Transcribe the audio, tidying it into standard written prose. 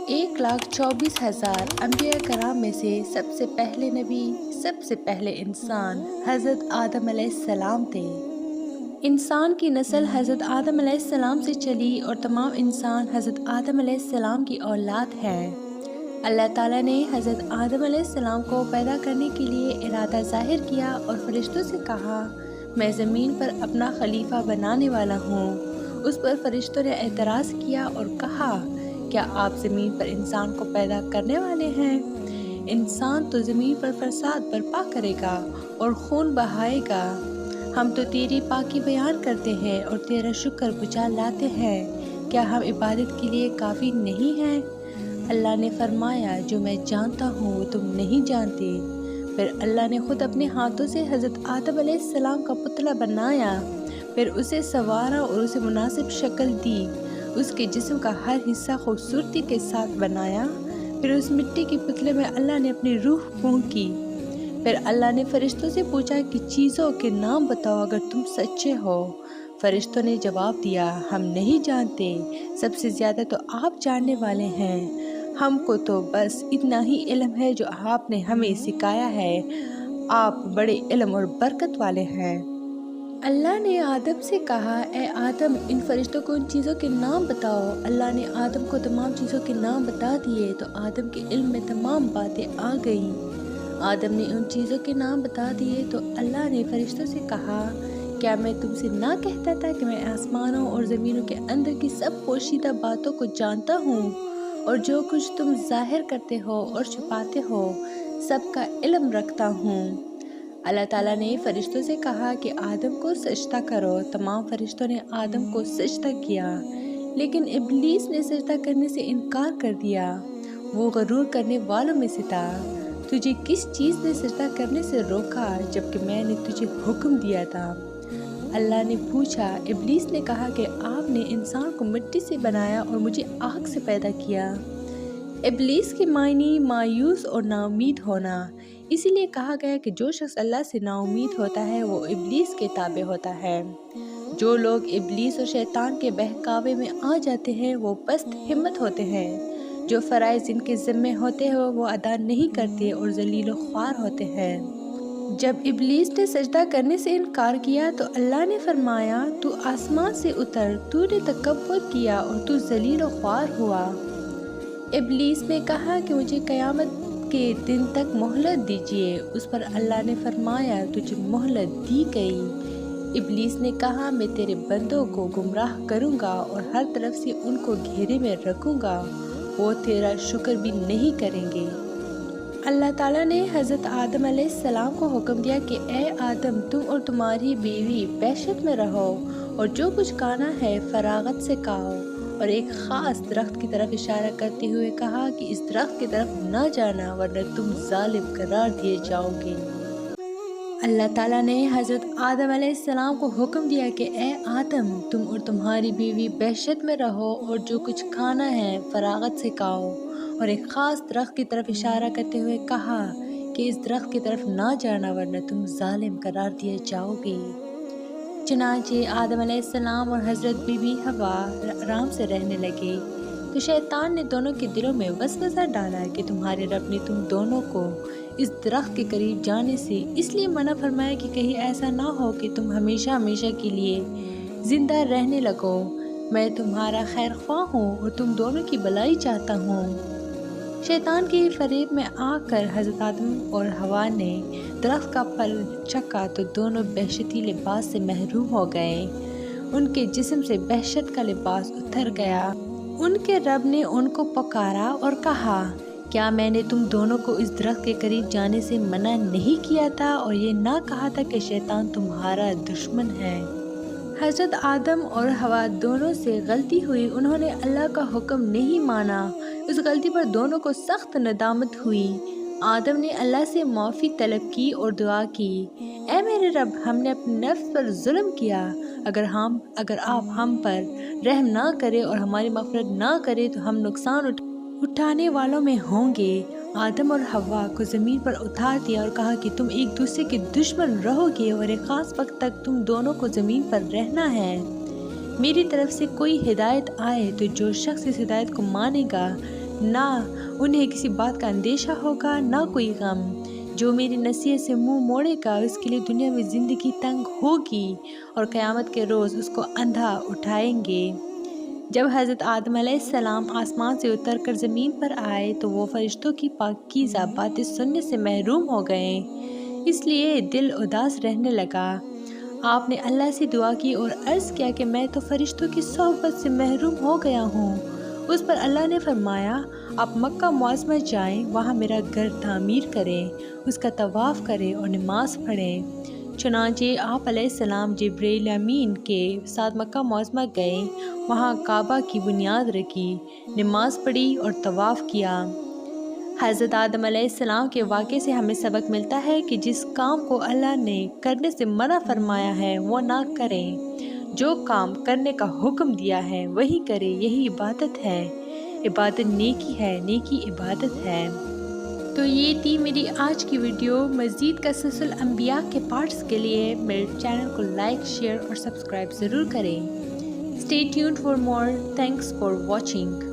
1,24,000 انبیاء کرام میں سے سب سے پہلے نبی، سب سے پہلے انسان حضرت آدم علیہ السلام تھے۔ انسان کی نسل حضرت آدم علیہ السلام سے چلی اور تمام انسان حضرت آدم علیہ السلام کی اولاد ہیں۔ اللہ تعالیٰ نے حضرت آدم علیہ السلام کو پیدا کرنے کے لیے ارادہ ظاہر کیا اور فرشتوں سے کہا، میں زمین پر اپنا خلیفہ بنانے والا ہوں۔ اس پر فرشتوں نے اعتراض کیا اور کہا، کیا آپ زمین پر انسان کو پیدا کرنے والے ہیں؟ انسان تو زمین پر فساد برپا کرے گا اور خون بہائے گا۔ ہم تو تیری پاکی بیان کرتے ہیں اور تیرا شکر گزار لاتے ہیں، کیا ہم عبادت کے لیے کافی نہیں ہیں؟ اللہ نے فرمایا، جو میں جانتا ہوں وہ تم نہیں جانتے۔ پھر اللہ نے خود اپنے ہاتھوں سے حضرت آدم علیہ السلام کا پتلا بنایا، پھر اسے سنوارا اور اسے مناسب شکل دی۔ اس کے جسم کا ہر حصہ خوبصورتی کے ساتھ بنایا۔ پھر اس مٹی کے پتلے میں اللہ نے اپنی روح پھونکی۔ پھر اللہ نے فرشتوں سے پوچھا کہ چیزوں کے نام بتاؤ اگر تم سچے ہو۔ فرشتوں نے جواب دیا، ہم نہیں جانتے، سب سے زیادہ تو آپ جاننے والے ہیں۔ ہم کو تو بس اتنا ہی علم ہے جو آپ نے ہمیں سکھایا ہے۔ آپ بڑے علم اور برکت والے ہیں۔ اللہ نے آدم سے کہا، اے آدم، ان فرشتوں کو ان چیزوں کے نام بتاؤ۔ اللہ نے آدم کو تمام چیزوں کے نام بتا دیے تو آدم کے علم میں تمام باتیں آ گئیں۔ آدم نے ان چیزوں کے نام بتا دیے تو اللہ نے فرشتوں سے کہا، کیا میں تم سے نہ کہتا تھا کہ میں آسمانوں اور زمینوں کے اندر کی سب پوشیدہ باتوں کو جانتا ہوں، اور جو کچھ تم ظاہر کرتے ہو اور چھپاتے ہو سب کا علم رکھتا ہوں۔ اللہ تعالیٰ نے فرشتوں سے کہا کہ آدم کو سجدہ کرو۔ تمام فرشتوں نے آدم کو سجدہ کیا، لیکن ابلیس نے سجدہ کرنے سے انکار کر دیا۔ وہ غرور کرنے والوں میں سے تھا۔ تجھے کس چیز نے سجدہ کرنے سے روکا جبکہ میں نے تجھے حکم دیا تھا؟ اللہ نے پوچھا۔ ابلیس نے کہا کہ آپ نے انسان کو مٹی سے بنایا اور مجھے آگ سے پیدا کیا۔ ابلیس کے معنی مایوس اور نا امید ہونا، اسی لیے کہا گیا کہ جو شخص اللہ سے نا امید ہوتا ہے وہ ابلیس کے تابع ہوتا ہے۔ جو لوگ ابلیس اور شیطان کے بہکاوے میں آ جاتے ہیں وہ پست ہمت ہوتے ہیں۔ جو فرائض ان کے ذمے ہوتے ہیں وہ ادا نہیں کرتے اور ذلیل و خوار ہوتے ہیں۔ جب ابلیس نے سجدہ کرنے سے انکار کیا تو اللہ نے فرمایا، تو آسمان سے اتر، تو نے تکبر کیا اور تو ذلیل و خوار ہوا۔ ابلیس نے کہا کہ مجھے قیامت کے دن تک مہلت دیجیے۔ اس پر اللہ نے فرمایا، تجھے مہلت دی گئی۔ ابلیس نے کہا، میں تیرے بندوں کو گمراہ کروں گا اور ہر طرف سے ان کو گھیرے میں رکھوں گا، وہ تیرا شکر بھی نہیں کریں گے۔ اللہ تعالیٰ نے حضرت آدم علیہ السلام کو حکم دیا کہ اے آدم، تم اور تمہاری بیوی وحشت میں رہو اور جو کچھ کھانا ہے فراغت سے کھاؤ، اور ایک خاص درخت کی طرف اشارہ کرتے ہوئے کہا کہ اس درخت کی طرف نہ جانا ورنہ تم ظالم قرار دیے جاؤ گے۔ اللہ تعالیٰ نے حضرت آدم علیہ السلام کو حکم دیا کہ اے آدم، تم اور تمہاری بیوی وحشت میں رہو اور جو کچھ کھانا ہے فراغت سے کھاؤ، اور ایک خاص درخت کی طرف اشارہ کرتے ہوئے کہا کہ اس درخت کی طرف نہ جانا ورنہ تم ظالم قرار دیے جاؤ گے۔ چنانچہ آدم علیہ السلام اور حضرت بی بی حوا آرام سے رہنے لگے، تو شیطان نے دونوں کے دلوں میں وسوسہ ڈالا کہ تمہارے رب نے تم دونوں کو اس درخت کے قریب جانے سے اس لیے منع فرمایا کہ کہیں ایسا نہ ہو کہ تم ہمیشہ ہمیشہ کے لیے زندہ رہنے لگو۔ میں تمہارا خیر خواہ ہوں اور تم دونوں کی بھلائی چاہتا ہوں۔ شیطان کے فریب میں آ کر حضرت آدم اور حوا نے درخت کا پھل چکھا تو دونوں بہشتی لباس سے محروم ہو گئے۔ ان کے جسم سے بہشت کا لباس اتر گیا۔ ان کے رب نے ان کو پکارا اور کہا، کیا میں نے تم دونوں کو اس درخت کے قریب جانے سے منع نہیں کیا تھا اور یہ نہ کہا تھا کہ شیطان تمہارا دشمن ہے؟ حضرت آدم اور حوا دونوں سے غلطی ہوئی، انہوں نے اللہ کا حکم نہیں مانا۔ اس غلطی پر دونوں کو سخت ندامت ہوئی۔ آدم نے اللہ سے معافی طلب کی اور دعا کی، اے میرے رب، ہم نے اپنے نفس پر ظلم کیا، اگر آپ ہم پر رحم نہ کرے اور ہماری مغفرت نہ کرے تو ہم نقصان اٹھانے والوں میں ہوں گے۔ آدم اور حوا کو زمین پر اتار دیا اور کہا کہ تم ایک دوسرے کے دشمن رہو گے اور ایک خاص وقت تک تم دونوں کو زمین پر رہنا ہے۔ میری طرف سے کوئی ہدایت آئے تو جو شخص اس ہدایت کو مانے گا نہ انہیں کسی بات کا اندیشہ ہوگا، نہ کوئی غم۔ جو میری نصیحت سے منہ موڑے گا اس کے لیے دنیا میں زندگی تنگ ہوگی اور قیامت کے روز اس کو اندھا اٹھائیں گے۔ جب حضرت آدم علیہ السلام آسمان سے اتر کر زمین پر آئے تو وہ فرشتوں کی پاکیزہ باتیں سننے سے محروم ہو گئے، اس لیے دل اداس رہنے لگا۔ آپ نے اللہ سے دعا کی اور عرض کیا کہ میں تو فرشتوں کی صحبت سے محروم ہو گیا ہوں۔ اس پر اللہ نے فرمایا، آپ مکہ معظمہ جائیں، وہاں میرا گھر تعمیر کریں، اس کا طواف کریں اور نماز پڑھیں۔ چنانچہ آپ علیہ السلام جبرائیل امین کے ساتھ مکہ معظمہ گئے، وہاں کعبہ کی بنیاد رکھی، نماز پڑھی اور طواف کیا۔ حضرت آدم علیہ السلام کے واقعے سے ہمیں سبق ملتا ہے کہ جس کام کو اللہ نے کرنے سے منع فرمایا ہے وہ نہ کریں، جو کام کرنے کا حکم دیا ہے وہی کریں، یہی عبادت ہے۔ عبادت نیکی ہے، نیکی عبادت ہے۔ تو یہ تھی میری آج کی ویڈیو۔ مزید قصص الانبیاء کے پارٹس کے لیے میرے چینل کو لائک، شیئر اور سبسکرائب ضرور کریں۔ Stay tuned for more. Thanks for watching.